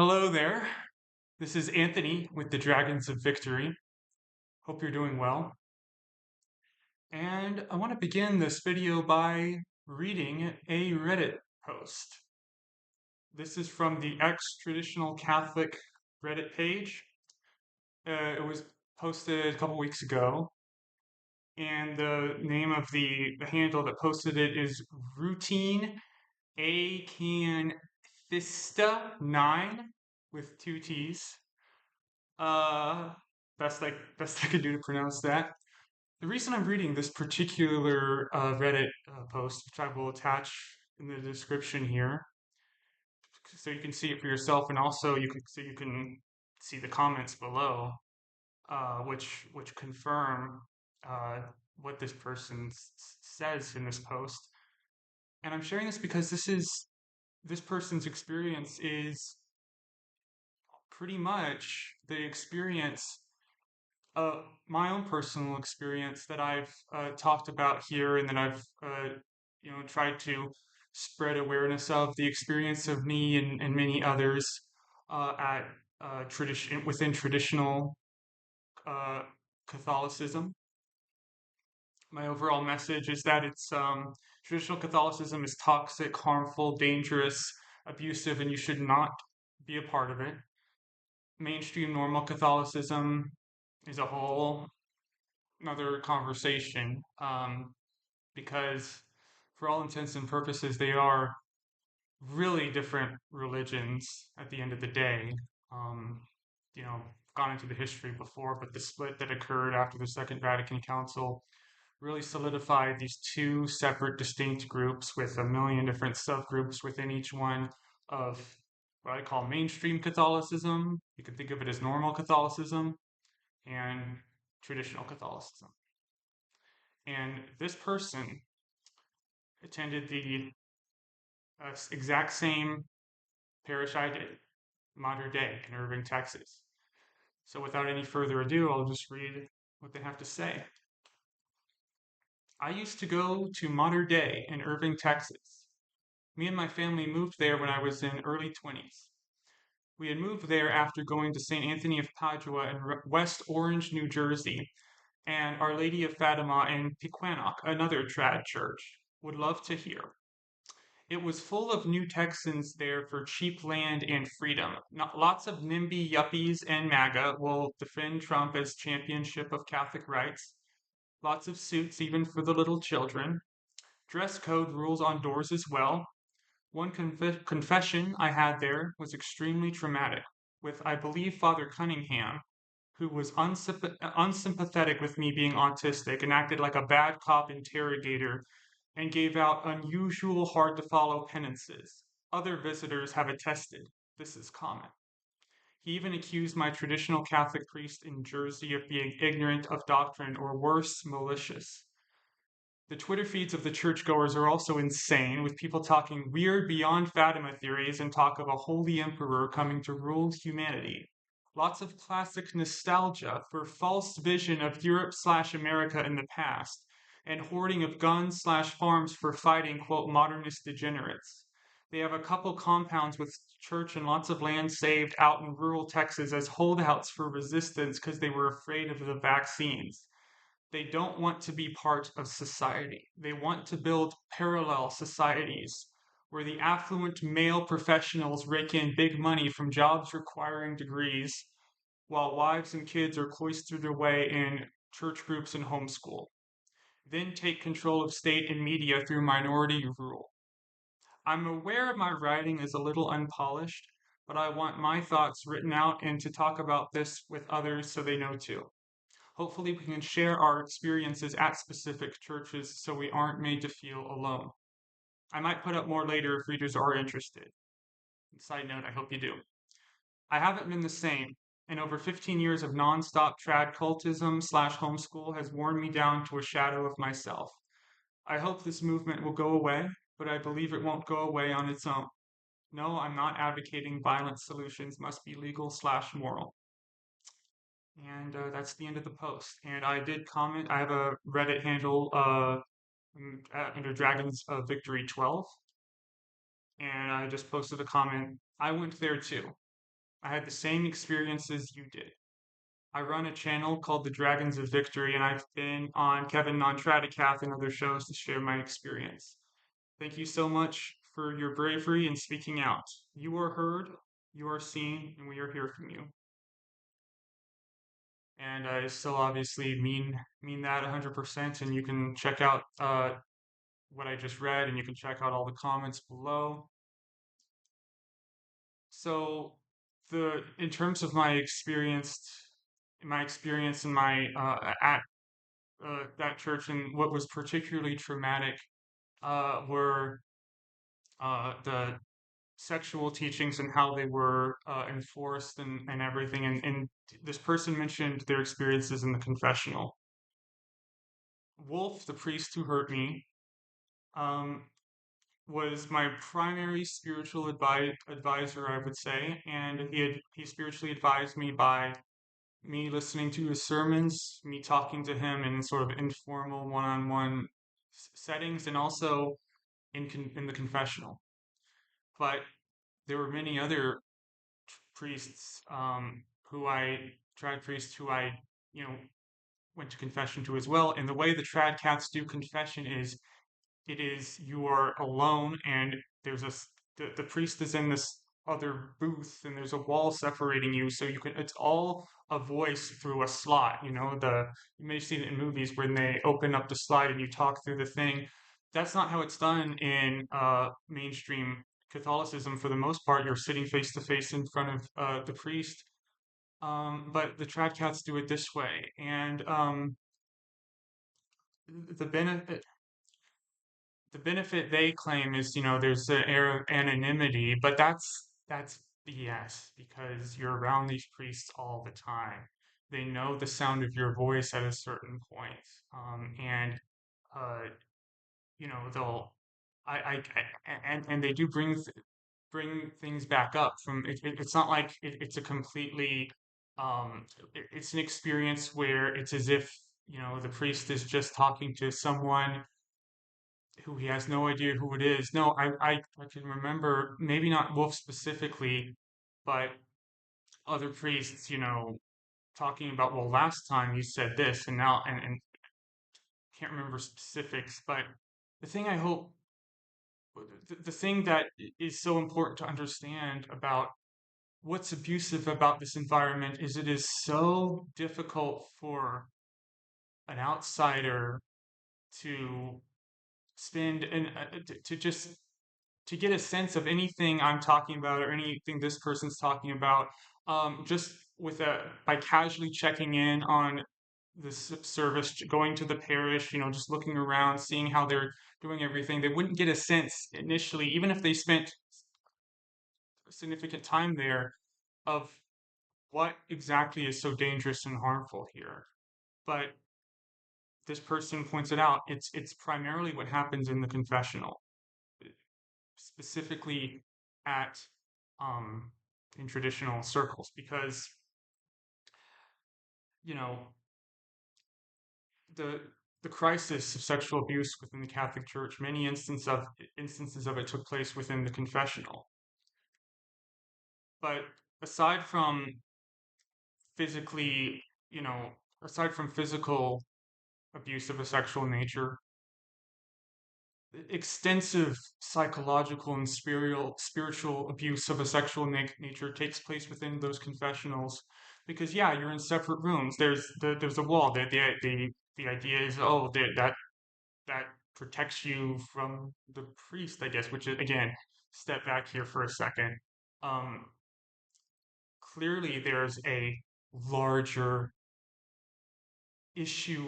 Hello there. This is Anthony with the Dragons of Victory. Hope you're doing well. And I want to begin this video by reading a Reddit post. This is from the ex-traditional Catholic Reddit page. It was posted a couple weeks ago, and the name of the handle that posted it is Routine Acanthista9 with two T's. Uh, best I could do to pronounce that. The reason I'm reading this particular Reddit post, which I will attach in the description here, so you can see it for yourself, and also you can see the comments below, which confirm uh, what this person says in this post. And I'm sharing this because this person's experience is pretty much the experience my own personal experience that I've talked about here, and that I've tried to spread awareness of the experience of me and many others at tradition within traditional uh, Catholicism. My overall message is that it's traditional Catholicism is toxic, harmful, dangerous, abusive, and you should not be a part of it. Mainstream normal Catholicism is a whole another conversation, because for all intents and purposes they are really different religions at the end of the day. um, gone into the history before, but the split that occurred after the Second Vatican Council really solidified these two separate distinct groups with a million different subgroups within each one of what I call mainstream Catholicism. You can think of it as normal Catholicism and traditional Catholicism. And this person attended the exact same parish I did, Mater Dei in Irving, Texas. So without any further ado, I'll just read what they have to say. I used to go to Mater Dei in Irving, Texas. Me and my family moved there when I was in early 20s. We had moved there after going to St. Anthony of Padua in West Orange, New Jersey, and Our Lady of Fatima in Pequannock, another trad church. Would love to hear. It was full of new Texans there for cheap land and freedom. Not, lots of NIMBY yuppies and MAGA will defend Trump as championship of Catholic rights. Lots of suits, even for the little children. Dress code rules on doors as well. One confession I had there was extremely traumatic, with, I believe, Father Cunningham, who was unsympathetic with me being autistic and acted like a bad cop interrogator and gave out unusual, hard to follow penances. Other visitors have attested this is common. He even accused my traditional Catholic priest in Jersey of being ignorant of doctrine or worse, malicious. The Twitter feeds of the churchgoers are also insane, with people talking weird beyond Fatima theories and talk of a holy emperor coming to rule humanity. Lots of classic nostalgia for false vision of Europe slash America in the past, and hoarding of guns slash farms for fighting, quote, modernist degenerates. They have a couple compounds with church and lots of land saved out in rural Texas as holdouts for resistance because they were afraid of the vaccines. They don't want to be part of society. They want to build parallel societies where the affluent male professionals rake in big money from jobs requiring degrees, while wives and kids are cloistered away in church groups and homeschool. Then take control of state and media through minority rule. I'm aware my writing is a little unpolished, but I want my thoughts written out and to talk about this with others so they know too. Hopefully, we can share our experiences at specific churches so we aren't made to feel alone. I might put up more later if readers are interested. Side note, I hope you do. I haven't been the same, and over 15 years of nonstop trad cultism slash homeschool has worn me down to a shadow of myself. I hope this movement will go away, but I believe it won't go away on its own. No, I'm not advocating violent solutions must be legal slash moral. And that's the end of the post. And I did comment. I have a Reddit handle under Dragons of Victory 12, and I just posted a comment. I went there too. I had the same experiences you did. I run a channel called The Dragons of Victory, and I've been on Kevin Non-Tradicath and other shows to share my experience. Thank you so much for your bravery in speaking out. You are heard, you are seen, and we are here from you. And I still obviously mean that 100%. And you can check out what I just read, and you can check out all the comments below. So, the in terms of my experience in my at that church, and what was particularly traumatic were the sexual teachings and how they were enforced and everything. And this person mentioned their experiences in the confessional. Wolf, the priest who hurt me, um, was my primary spiritual advisor, I would say, and he spiritually advised me by me listening to his sermons, me talking to him in sort of informal one-on-one settings, and also in the confessional. But there were many other priests trad priests who I, you know, went to confession to as well. And the way the trad cats do confession is it is you are alone, and there's the priest is in this other booth, and there's a wall separating you, so you can it's all a voice through a slot. You may see it in movies when they open up the slide and you talk through the thing. That's not how it's done in mainstream Catholicism. For the most part, you're sitting face to face in front of the priest. But the trad cats do it this way, and the benefit the benefit they claim is, there's an air of anonymity, but that's BS, because you're around these priests all the time. They know the sound of your voice at a certain point, and uh, they'll and they do bring things back up from it's not like it's a completely it's an experience where it's as if the priest is just talking to someone who he has no idea who it is. No, I can remember, maybe not Wolf specifically, but other priests, talking about, well, last time you said this, and now, and can't remember specifics, but the thing I hope, the thing that is so important to understand about what's abusive about this environment is it is so difficult for an outsider to spend and to just to get a sense of anything I'm talking about or anything this person's talking about, just by casually checking in on the service, going to the parish, just looking around, seeing how they're doing everything. They wouldn't get a sense initially, even if they spent significant time there, of what exactly is so dangerous and harmful here. But this person points it out. It's primarily what happens in the confessional, specifically at um, in traditional circles, because you know the the crisis of sexual abuse within the Catholic Church, many instances of it took place within the confessional. But aside from physically, you know, aside from physical abuse of a sexual nature, extensive psychological and spiritual abuse of a sexual nature takes place within those confessionals, because yeah, you're in separate rooms. There's a wall. The idea is, oh, that protects you from the priest, I guess. Which is, again, step back here for a second. Um, Clearly there's a larger issue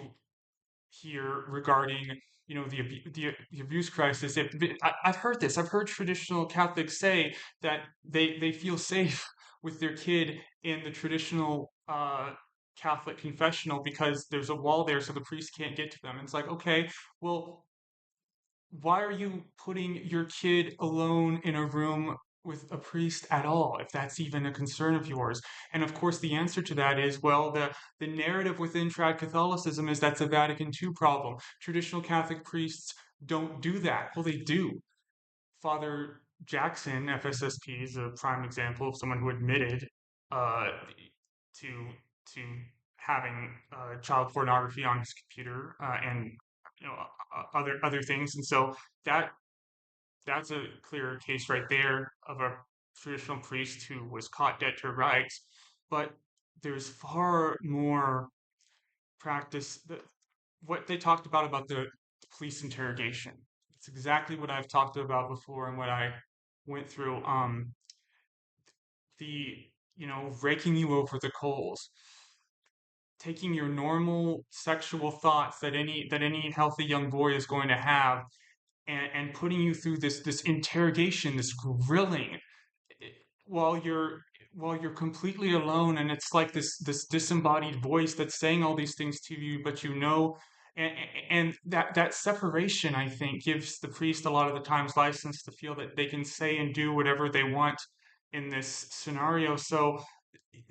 here regarding the abuse crisis. I've heard this. I've heard traditional Catholics say that they feel safe with their kid in the traditional Catholic confessional because there's a wall there, so the priest can't get to them. And it's like, okay, well, why are you putting your kid alone in a room with a priest at all, if that's even a concern of yours? And of course, the answer to that is, well, the narrative within trad Catholicism is that's a Vatican II problem. Traditional Catholic priests don't do that. Well, they do. Father Jackson, FSSP, is a prime example of someone who admitted uh, to to having child pornography on his computer and other things, and so that that's a clear case right there of a traditional priest who was caught dead to rights. But there's far more practice. What they talked about the police interrogation. It's exactly what I've talked about before and what I went through. The raking you over the coals, taking your normal sexual thoughts that any healthy young boy is going to have, and putting you through this interrogation, this grilling, eh, while you're completely alone, and it's like this disembodied voice that's saying all these things to you, but and that separation, I think, gives the priest a lot of the times license to feel that they can say and do whatever they want in this scenario. So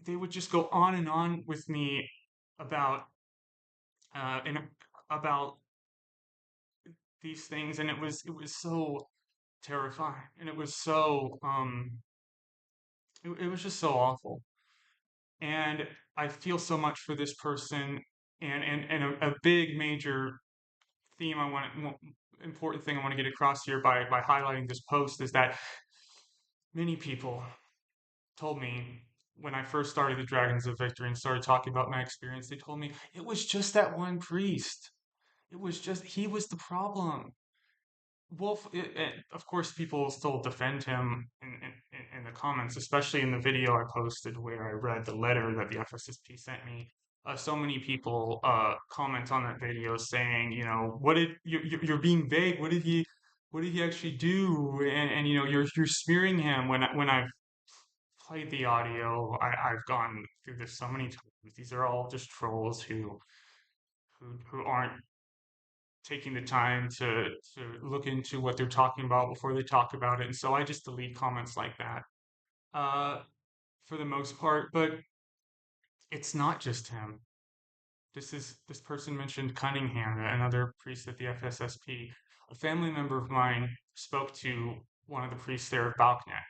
they would just go on and on with me about and about these things, and it was so terrifying, and it was just so awful. And I feel so much for this person, and a big major theme important thing I want to get across here by highlighting this post is that many people told me when I first started the Dragons of Victory and started talking about my experience, they told me it was just that one priest. It was just he was the problem. Wolf, of course, people still defend him in the comments, especially in the video I posted where I read the letter that the FSSP sent me. So many people comment on that video saying, what did you're being vague? What did he actually do? And you're smearing him. When I've played the audio, I've gone through this so many times. These are all just trolls who aren't taking the time to look into what they're talking about before they talk about it. And so I just delete comments like that uh, for the most part. But it's not just him. This person mentioned Cunningham, another priest at the FSSP. A family member of mine spoke to one of the priests there at Balknet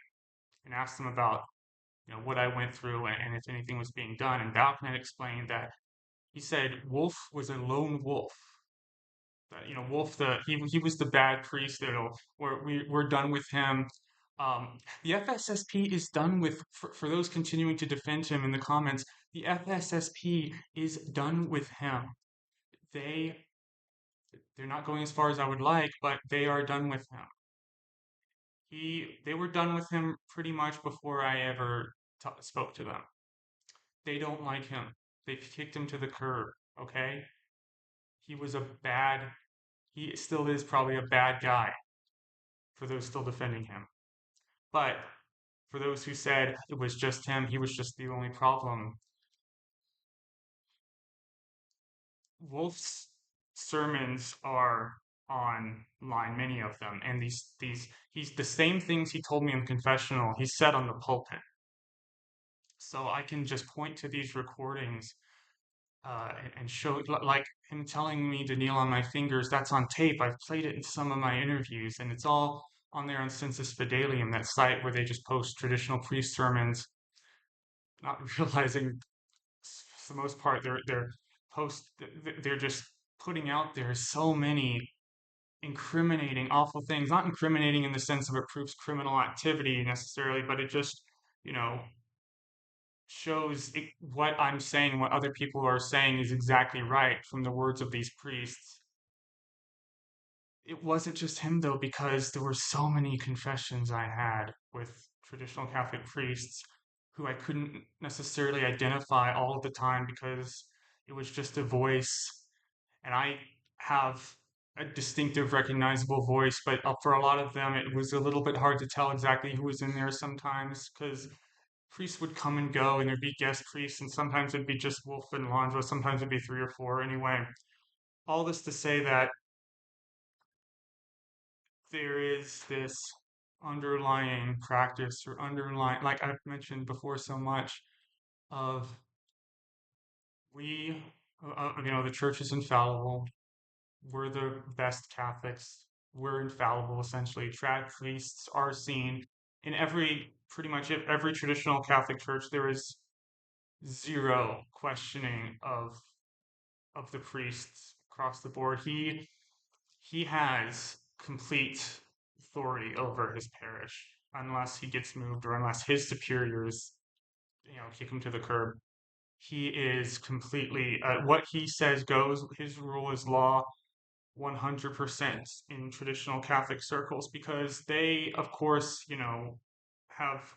and asked them about what I went through, and if anything was being done. And Balknet explained that he said Wolf was a lone wolf. That Wolf, he was the bad priest. We're done with him. The FSSP is done with, for those continuing to defend him in the comments. The FSSP is done with him. They they're not going as far as I would like, but they are done with him. They were done with him pretty much before I ever spoke to them. They don't like him. They've kicked him to the curb. Okay, he was a bad. He still is probably a bad guy for those still defending him. But for those who said it was just him, he was just the only problem, Wolf's sermons are online, many of them, and he's the same things he told me in confessional, he said on the pulpit. So I can just point to these recordings and show, like him telling me to kneel on my fingers. That's on tape. I've played it in some of my interviews, and it's all on there on Sensus Fidelium, that site where they just post traditional priest sermons, not realizing for the most part post they're just putting out there so many incriminating awful things, not incriminating in the sense of it proves criminal activity necessarily, but it just you know shows what I'm saying, what other people are saying is exactly right from the words of these priests. It wasn't just him though, because there were so many confessions I had with traditional Catholic priests who I couldn't necessarily identify all of the time because it was just a voice, and I have a distinctive, recognizable voice, but for a lot of them, it was a little bit hard to tell exactly who was in there sometimes because priests would come and go, and there'd be guest priests, and sometimes it'd be just Wolf and Landra, sometimes it'd be three or four. Anyway, all this to say that there is this underlying practice or underlying, like I've mentioned before so much, of we, the church is infallible. We're the best Catholics. We're infallible, essentially. Trad priests are seen in pretty much every traditional Catholic church. There is zero questioning of the priests across the board. He has complete authority over his parish unless he gets moved or unless his superiors, kick him to the curb. He is completely what he says goes. His rule is law 100% in traditional Catholic circles because they, of course, have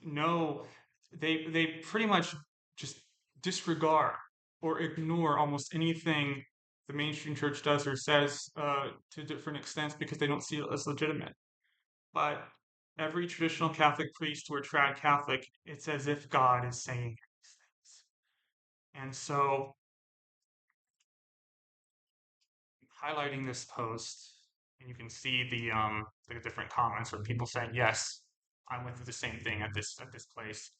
no, they pretty much just disregard or ignore almost anything the mainstream church does or says to different extents because they don't see it as legitimate. But every traditional Catholic priest or trad Catholic, it's as if God is saying these things. And so, highlighting this post, and you can see the different comments where people saying, "Yes, I went through the same thing at this place."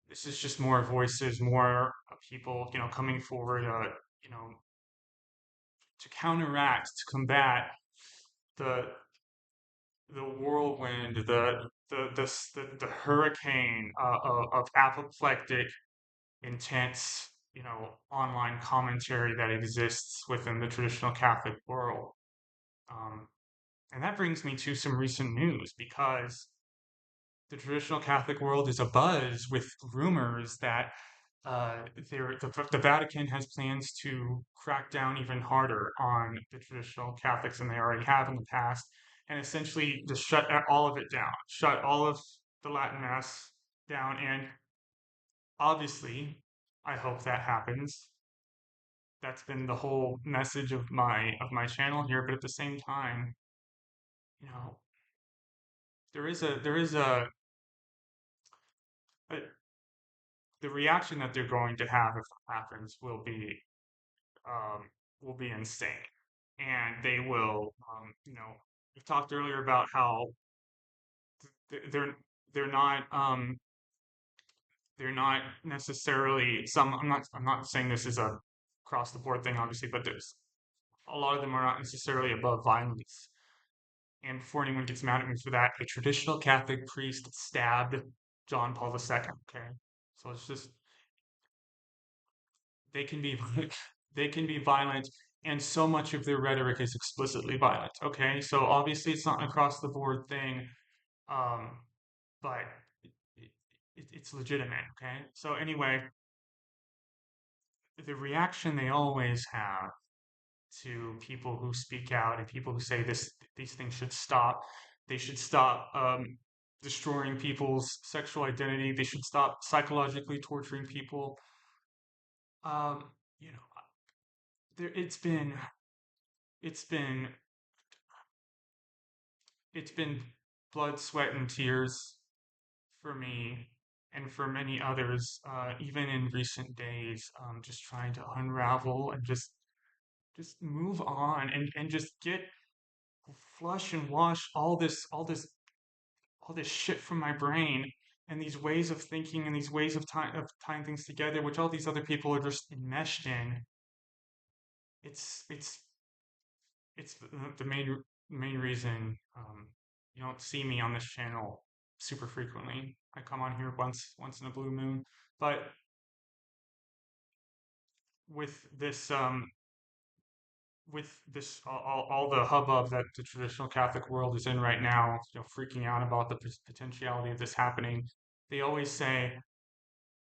This is just more voices, more people, coming forward, to counteract, to combat the the whirlwind, the hurricane of apoplectic, intense, online commentary that exists within the traditional Catholic world. Um, and that brings me to some recent news because the traditional Catholic world is abuzz with rumors that the Vatican has plans to crack down even harder on the traditional Catholics than they already have in the past, and essentially just shut all of it down, shut all of the Latin Mass down. And obviously, I hope that happens. That's been the whole message of my channel here. But at the same time, you know, there is a the reaction that they're going to have if it happens um, will be insane, and they will. We've talked earlier about how they're they're not they're not necessarily some. I'm not saying this is a across the board thing, obviously, but there's a lot of them are not necessarily above violence. And before anyone gets mad at me for that, a traditional Catholic priest stabbed John Paul II. Okay, so it's just they can be they can be violent, and so much of their rhetoric is explicitly violent. Okay, so obviously it's not an across the board thing, um, but it's legitimate. Okay, so anyway, the reaction they always have to people who speak out and people who say these things should stop. They should stop destroying people's sexual identity. They should stop psychologically torturing people. Um, you know, there it's been it's been blood, sweat, and tears for me and for many others, even in recent days, just trying to unravel and just move on and just get flush and wash all this shit from my brain and these ways of thinking and these ways of tying things together, which all these other people are just enmeshed in. It's it's it's the main reason you don't see me on this channel super frequently. I come on here once in a blue moon, but with this all the hubbub that the traditional Catholic world is in right now, freaking out about the potentiality of this happening, they always say,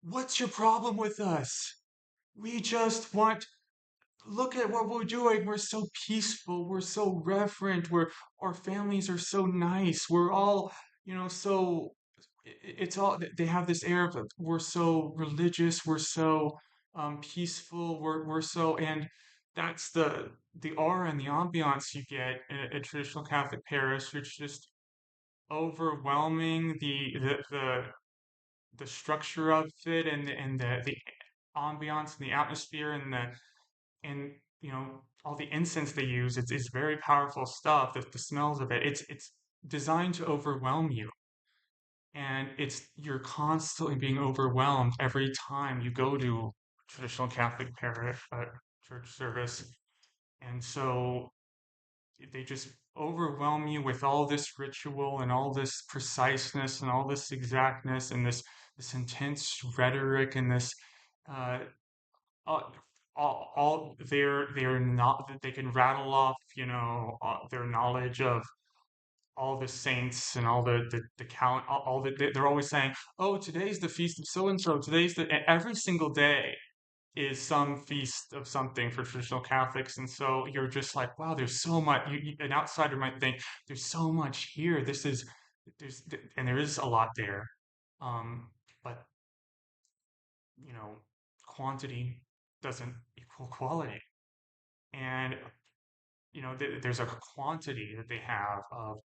"What's your problem with us? We just want look at what we're doing. We're so peaceful. We're so reverent. Our families are so nice. We're all, so it's all they have this air of we're so religious. We're so peaceful. We're so and that's the aura and the ambiance you get in a traditional Catholic parish. It's just overwhelming. The structure of it and the ambiance and the atmosphere and all the incense they use it's very powerful stuff the smells of it's designed to overwhelm you, and you're constantly being overwhelmed every time you go to traditional Catholic parish church service. And so they just overwhelm you with all this ritual and all this preciseness and all this exactness and this intense rhetoric and this uh, all, all they're not they can rattle off, their knowledge of all the saints and all the count all the they're always saying, oh, today's the feast of so and so, today's the every single day is some feast of something for traditional Catholics. And so you're just like, wow, there's so much. An outsider might think there's so much here. There's, and there is a lot there. Um, but, you know, quantity doesn't equal quality. And, there's a quantity that they have of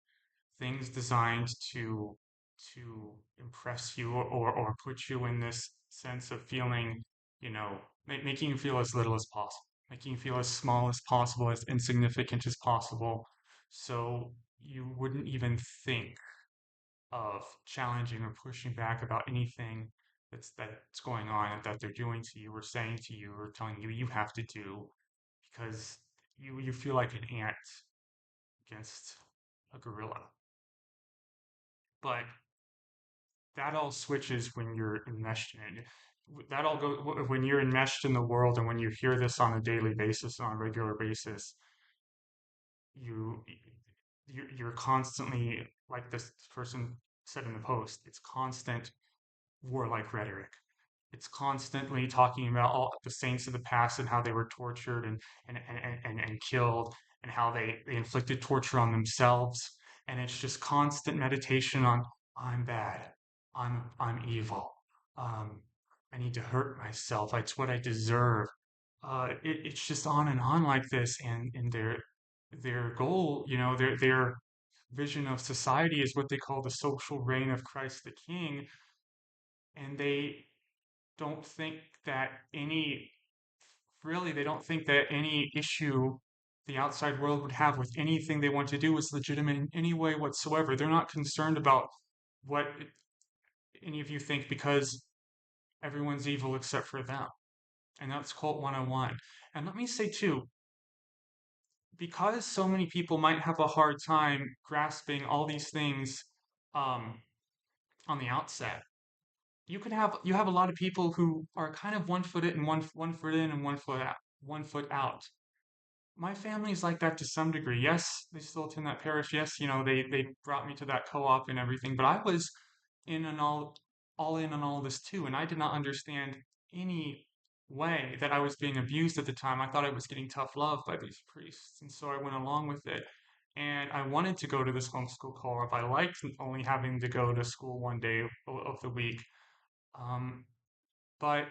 things designed to impress you or put you in this sense of feeling, making you feel as little as possible, making you feel as small as possible, as insignificant as possible, so you wouldn't even think of challenging or pushing back about anything that's going on, that they're doing to you or saying to you or telling you you have to do, because you feel like an ant against a gorilla. But that all switches when you're enmeshed in it. That all goes when you're enmeshed in the world, and when you hear this on a daily basis, on a regular basis, you you're constantly, like this person said in the post, it's constant warlike rhetoric. It's constantly talking about all the saints of the past and how they were tortured and killed, and how they inflicted torture on themselves. And it's just constant meditation on, I'm bad, I'm evil, um, I need to hurt myself, it's what I deserve. It's just on and on like this, and their goal, their vision of society is what they call the social reign of Christ the King, and don't think that any they don't think that any issue the outside world would have with anything they want to do is legitimate in any way whatsoever. They're not concerned about what any of you think, because everyone's evil except for them. And that's Cult 101. And let me say too, because so many people might have a hard time grasping all these things um, on the outset, you have a lot of people who are kind of one foot in, one foot in, and one foot out. My family's like that to some degree. Yes, they still attend that parish. Yes, they brought me to that co-op and everything, but I was in and all in on all this too, and I did not understand any way that I was being abused at the time. I thought I was getting tough love by these priests, and so I went along with it. And I wanted to go to this homeschool co-op. I liked only having to go to school one day of the week. Um, but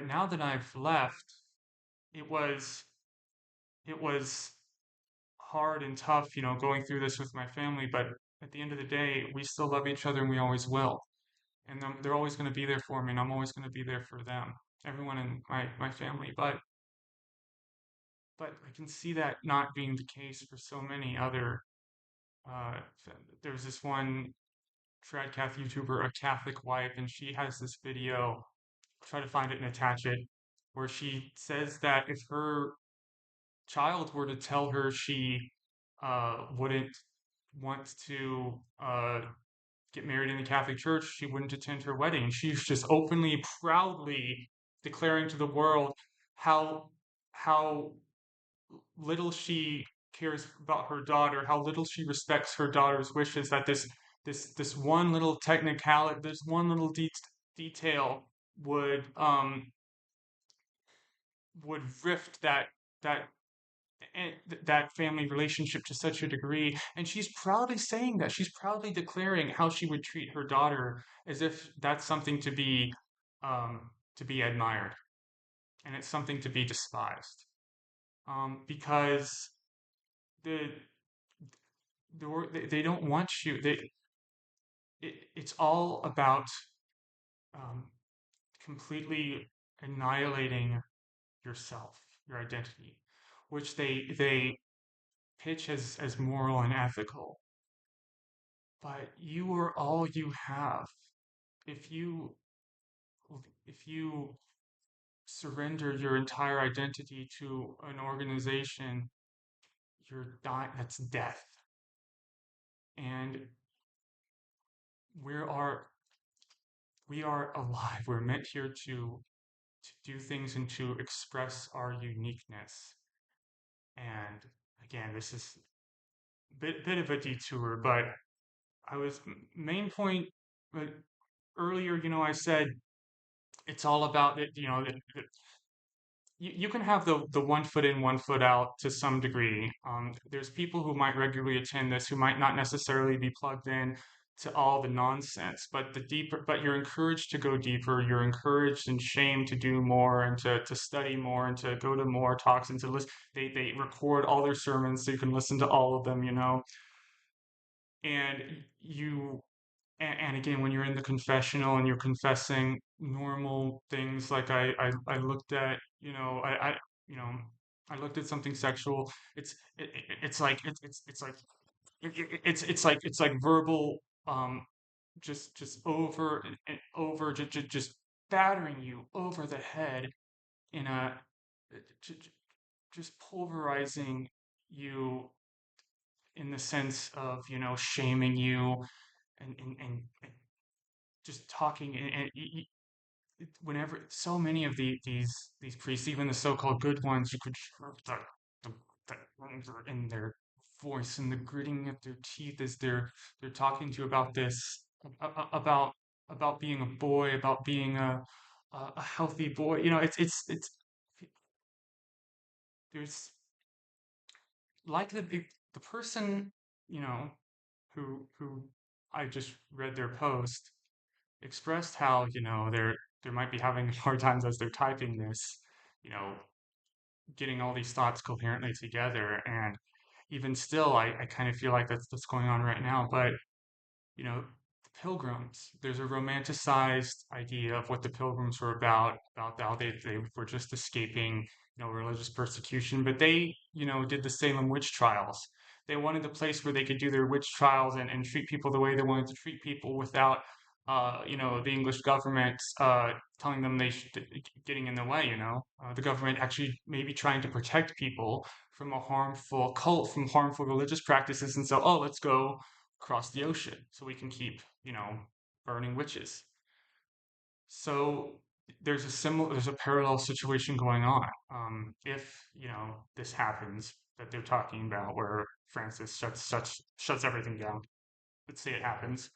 now that I've left, it was it was hard and tough, going through this with my family. But at the end of the day, we still love each other, and we always will. And they're always going to be there for me, and I'm always going to be there for them, everyone in my family. But I can see that not being the case for so many other. Uh, there's this one trad Cath YouTuber, a Catholic wife, and she has this video. Try to find it and attach it, where she says that if her child were to tell her she wouldn't want to get married in the Catholic Church, she wouldn't attend her wedding. She's just openly, proudly declaring to the world how how little she cares about her daughter, how little she respects her daughter's wishes. That this one little technicality, this one little detail would rift that that family relationship to such a degree. And she's proudly saying that. She's proudly declaring how she would treat her daughter, as if that's something to be admired, and it's something to be despised. Because the they don't want you. It's all about um, completely annihilating yourself, your identity, which they pitch as moral and ethical. But you are all you have. If you if you surrender your entire identity to an organization, you're dying. That's death. And we are we are alive. We're meant here to do things and to express our uniqueness. And again, this is bit of a detour, but I was main point. But earlier, I said it's all about it. You can have the 1 foot in, 1 foot out to some degree. There's people who might regularly attend this who might not necessarily be plugged in to all the nonsense, but you're encouraged to go deeper. You're encouraged and shamed to do more and to study more and to go to more talks and to listen. They record all their sermons so you can listen to all of them. And you and again, when you're in the confessional and you're confessing normal things, like I looked at, you know, I looked at something sexual. It's like it's like it's like verbal, um, just over and over, just battering you over the head in a j- j- just pulverizing you in the sense of shaming you and just talking whenever so many of these priests, even the so-called good ones, you could hear the anger in their voice and the gritting of their teeth as they're talking to you about this, about being a boy, about being a healthy boy. It's there's like the person you know who I just read their post expressed how they might be having hard times as they're typing this, you know, getting all these thoughts coherently together. And even still, I kind of feel like that's going on right now. But the pilgrims, there's a romanticized idea of what the pilgrims were about how they were just escaping, religious persecution, but they, did the Salem witch trials. They wanted a place where they could do their witch trials and treat people the way they wanted to treat people without, the English government telling them they should, getting in the way, the government actually maybe trying to protect people from a harmful cult, from harmful religious practices. And so, oh, let's go across the ocean so we can keep, burning witches. So there's a parallel situation going on. If this happens that they're talking about, where Francis shuts everything down. Let's say it happens.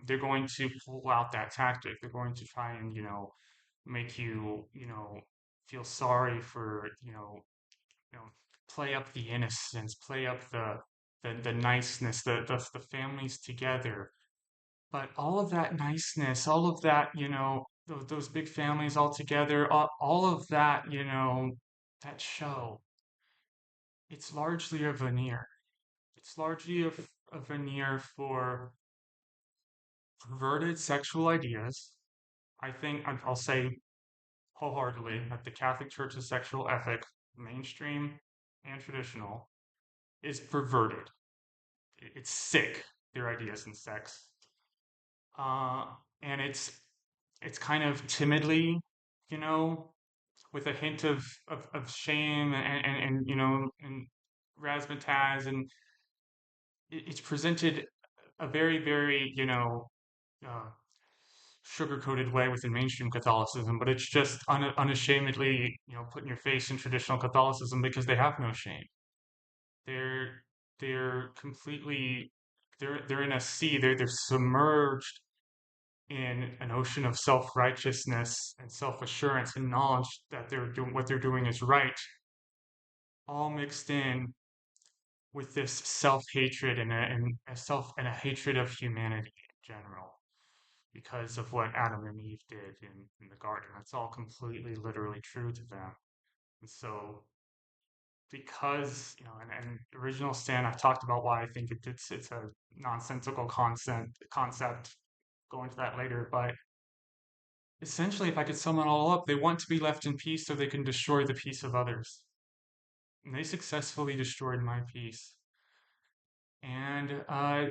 They're going to pull out that tactic. They're going to try and make you feel sorry for you know, play up the innocence, play up the niceness, the families together. But all of that niceness, all of that, those big families all together, all of that, that show, it's largely a veneer. It's largely a veneer for perverted sexual ideas. I think I'll say wholeheartedly that the Catholic Church's sexual ethic, mainstream and traditional, is perverted. It's sick, their ideas in sex. Uh, and it's kind of timidly, you know, with a hint of shame and and razzmatazz, and it's presented a very uh, sugar-coated way within mainstream Catholicism, but it's just unashamedly put in your face in traditional Catholicism because they have no shame. They're they're completely they're in a sea. They're submerged in an ocean of self-righteousness and self-assurance and knowledge that they're doing what they're doing is right, all mixed in with this self-hatred and a hatred of humanity in general because of what Adam and Eve did in the garden. That's all completely literally true to them. And so because and original sin, I've talked about why I think it's a nonsensical concept. Go into that later, but essentially, if I could sum it all up, they want to be left in peace so they can destroy the peace of others. And they successfully destroyed my peace. And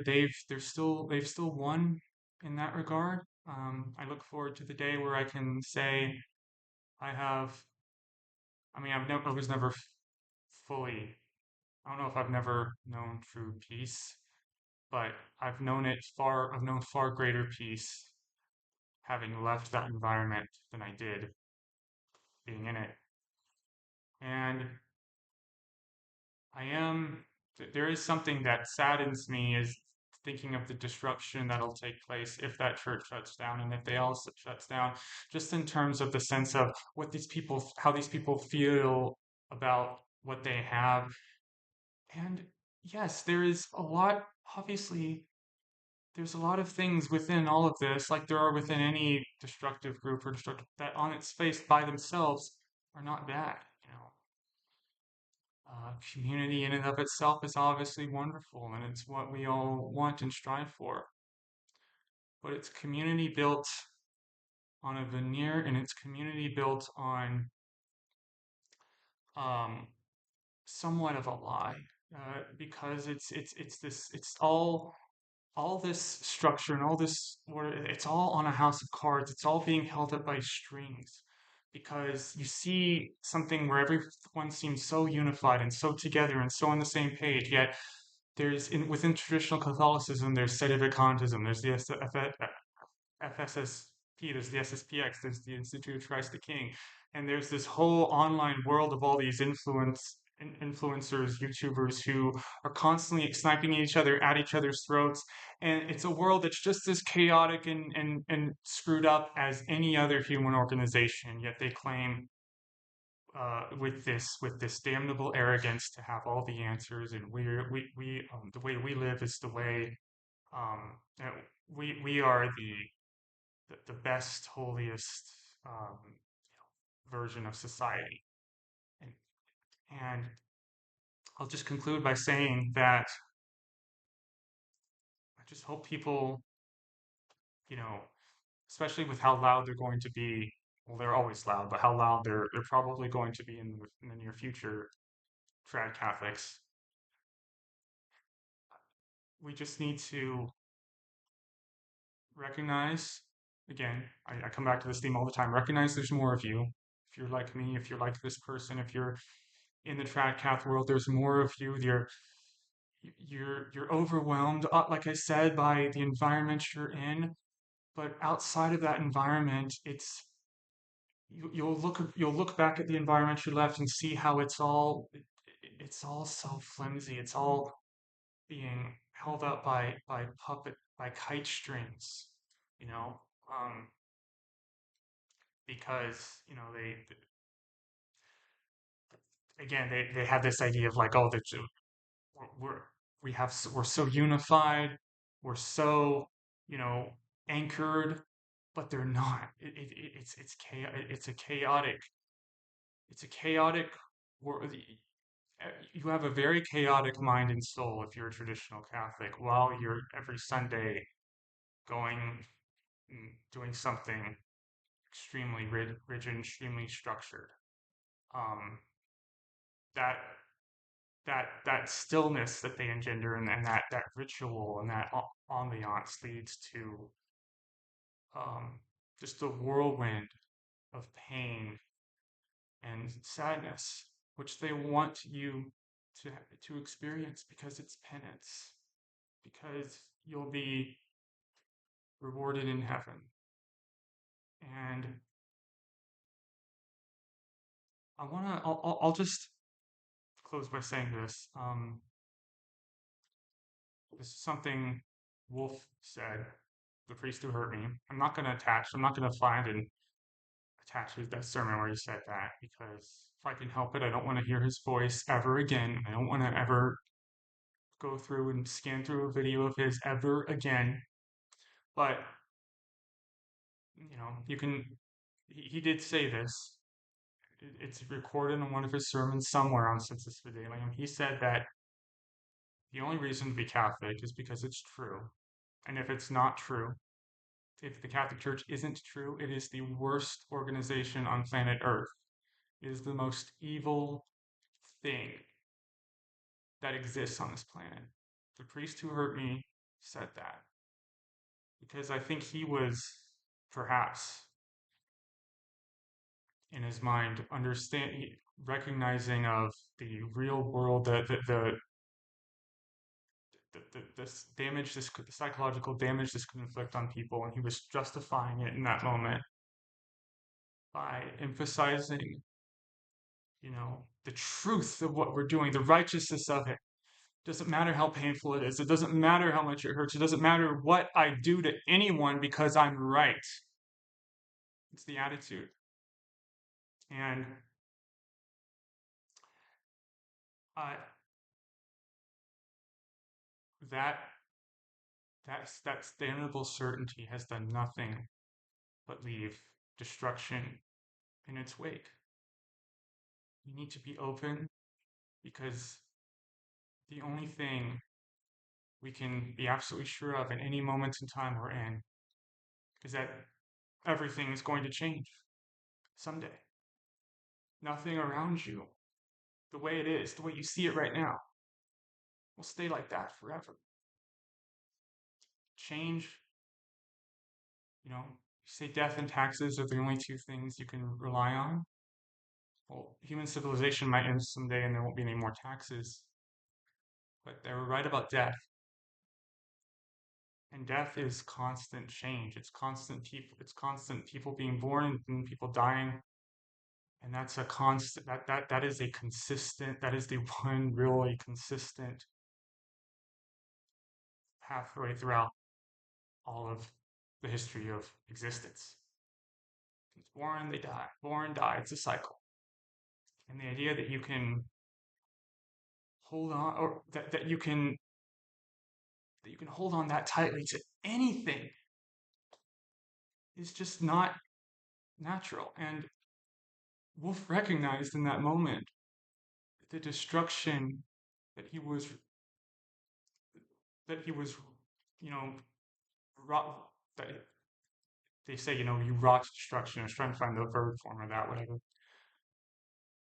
they've still won in that regard. I look forward to the day where I can say I have. I mean, I was never fully. I don't know if I've never known true peace, but I've known far greater peace having left that environment than I did being in it. And I am, there is something that saddens me is thinking of the disruption that'll take place if that church shuts down and if they all shuts down, just in terms of the sense of what these people, how these people feel about what they have. And yes, there is a lot, obviously, there's a lot of things within all of this, like there are within any destructive group or destructive, that on its face by themselves are not bad. Community in and of itself is obviously wonderful, and it's what we all want and strive for. But it's community built on a veneer, and it's community built on um, somewhat of a lie, because it's all this structure and all this order, it's all on a house of cards. It's all being held up by strings because you see something where everyone seems so unified and so together and so on the same page, yet within traditional Catholicism, there's sedevacantism, there's the FSSP, there's the SSPX, there's the Institute of Christ the King, and there's this whole online world of all these influencers, YouTubers who are constantly sniping each other at each other's throats, and it's a world that's just as chaotic and screwed up as any other human organization. Yet they claim, with this damnable arrogance, to have all the answers, and the way we live is the way, that we are the best, holiest, version of society. And, and I'll just conclude by saying that I just hope people, you know, especially with how loud they're going to be. Well, they're always loud, but how loud they're probably going to be in the near future. Trad Catholics, we just need to recognize. Again, I come back to this theme all the time. Recognize there's more of you. If you're like me, if you're like this person, if you're in the trad cath world, there's more of you. You're overwhelmed, like I said, by the environment you're in. But outside of that environment, you'll look back at the environment you left and see how it's all so flimsy. It's all being held up by kite strings, you know, um, because they, again, they have this idea of like, oh, we're, we're we're so unified, we're so, you know anchored, but they're not. It's a chaotic world. You have a very chaotic mind and soul if you're a traditional Catholic, while you're every Sunday going and doing something extremely rigid, extremely structured. Um, that that stillness that they engender, and that ritual and that ambiance leads to, um, just a whirlwind of pain and sadness, which they want you to to experience because it's penance, because you'll be rewarded in heaven. And I'll just close by saying this. This is something Wolf said, the priest who hurt me. I'm not gonna find and attach that sermon where he said that, because if I can help it, I don't want to hear his voice ever again. I don't want to ever go through and scan through a video of his ever again. But, you can, he did say this. It's recorded in one of his sermons somewhere on Sensus Fidelium. He said that the only reason to be Catholic is because it's true. And if it's not true, if the Catholic Church isn't true, it is the worst organization on planet Earth. It is the most evil thing that exists on this planet. The priest who hurt me said that because I think he was, perhaps in his mind, recognizing of the real world, this damage, this the psychological damage this could inflict on people, and he was justifying it in that moment by emphasizing, the truth of what we're doing, the righteousness of it. Doesn't matter how painful it is. It doesn't matter how much it hurts. It doesn't matter what I do to anyone because I'm right. It's the attitude. And uh, that that damnable certainty has done nothing but leave destruction in its wake. We need to be open because the only thing we can be absolutely sure of in any moment in time we're in is that everything is going to change someday. Nothing around you, the way it is, the way you see it right now, will stay like that forever. Change, you say death and taxes are the only two things you can rely on. Well, human civilization might end someday and there won't be any more taxes, but they were right about death. And death is constant change. It's constant people. It's constant people being born and people dying. And that's a constant. That is a consistent. That is the one really consistent pathway throughout all of the history of existence. It's born, they die. Born, die. It's a cycle. And the idea that you can hold on, or that you can hold on that tightly to anything is just not natural. And Wolf recognized in that moment the destruction that he was that he was, you know, wrought, that they say, you wrought destruction. I was trying to find the verb form of that, whatever.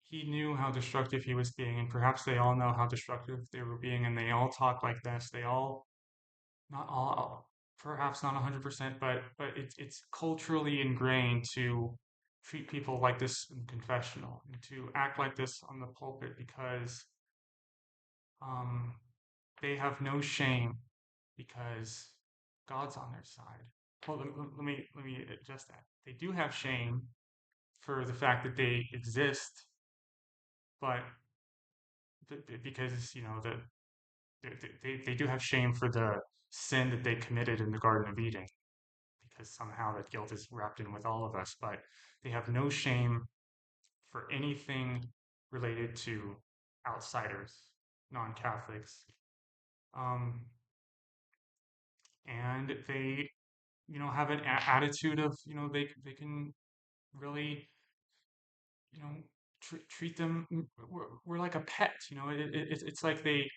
He knew how destructive he was being, and perhaps they all know how destructive they were being, and they all talk like this. They all, not all, perhaps not 100%, but it's culturally ingrained to treat people like this in confessional and to act like this on the pulpit because um, they have no shame because God's on their side. Well, let me adjust that. They do have shame for the fact that they exist, but because they do have shame for the sin that they committed in the Garden of Eden, because somehow that guilt is wrapped in with all of us. But they have no shame for anything related to outsiders, non-Catholics, um, and they have an attitude of they can really you know treat them. We're like a pet. It's like they.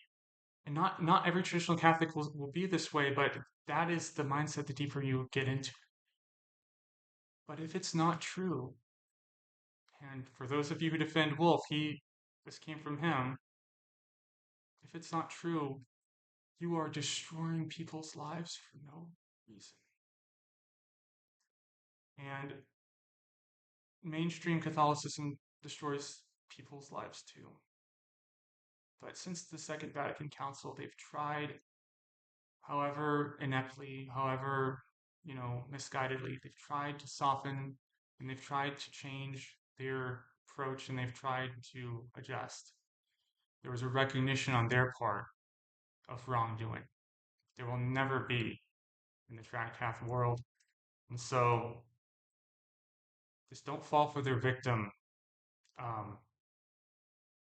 And not every traditional Catholic will be this way, but that is the mindset the deeper you get into. But if it's not true, and for those of you who defend Wolf, this came from him. If it's not true, you are destroying people's lives for no reason. And mainstream Catholicism destroys people's lives too. But since the Second Vatican Council, they've tried, however ineptly, however, misguidedly, they've tried to soften and they've tried to change their approach and they've tried to adjust. There was a recognition on their part of wrongdoing. There will never be in the Tract world. And so just don't fall for their victim um,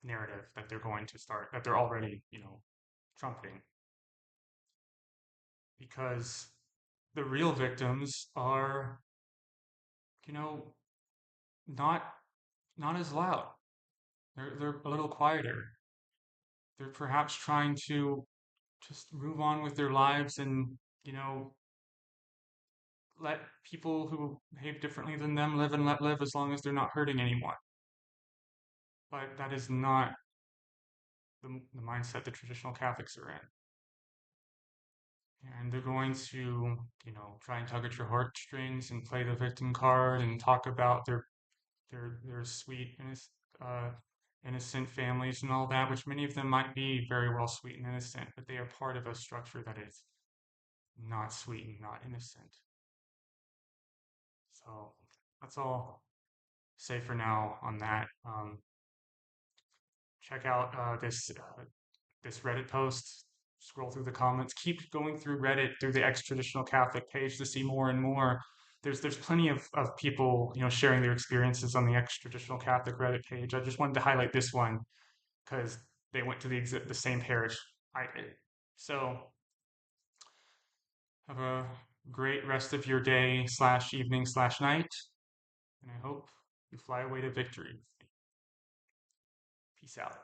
narrative that they're going to start, that they're already, trumpeting. Because the real victims are, you know, not not as loud. They're a little quieter. They're perhaps trying to just move on with their lives and, you know, let people who behave differently than them live and let live as long as they're not hurting anyone. But that is not the mindset the traditional Catholics are in. And they're going to, try and tug at your heartstrings and play the victim card and talk about their sweet innocent families and all that, which many of them might be very well sweet and innocent, but they are part of a structure that is not sweet and not innocent. So that's all I'll say for now on that. Check out this Reddit post. Scroll through the comments. Keep going through Reddit through the ex-traditional Catholic page to see more and more. There's plenty of people sharing their experiences on the ex-traditional Catholic Reddit page. I just wanted to highlight this one because they went to the same parish I did. So have a great rest of your day slash evening slash night, and I hope you fly away to victory. Peace out.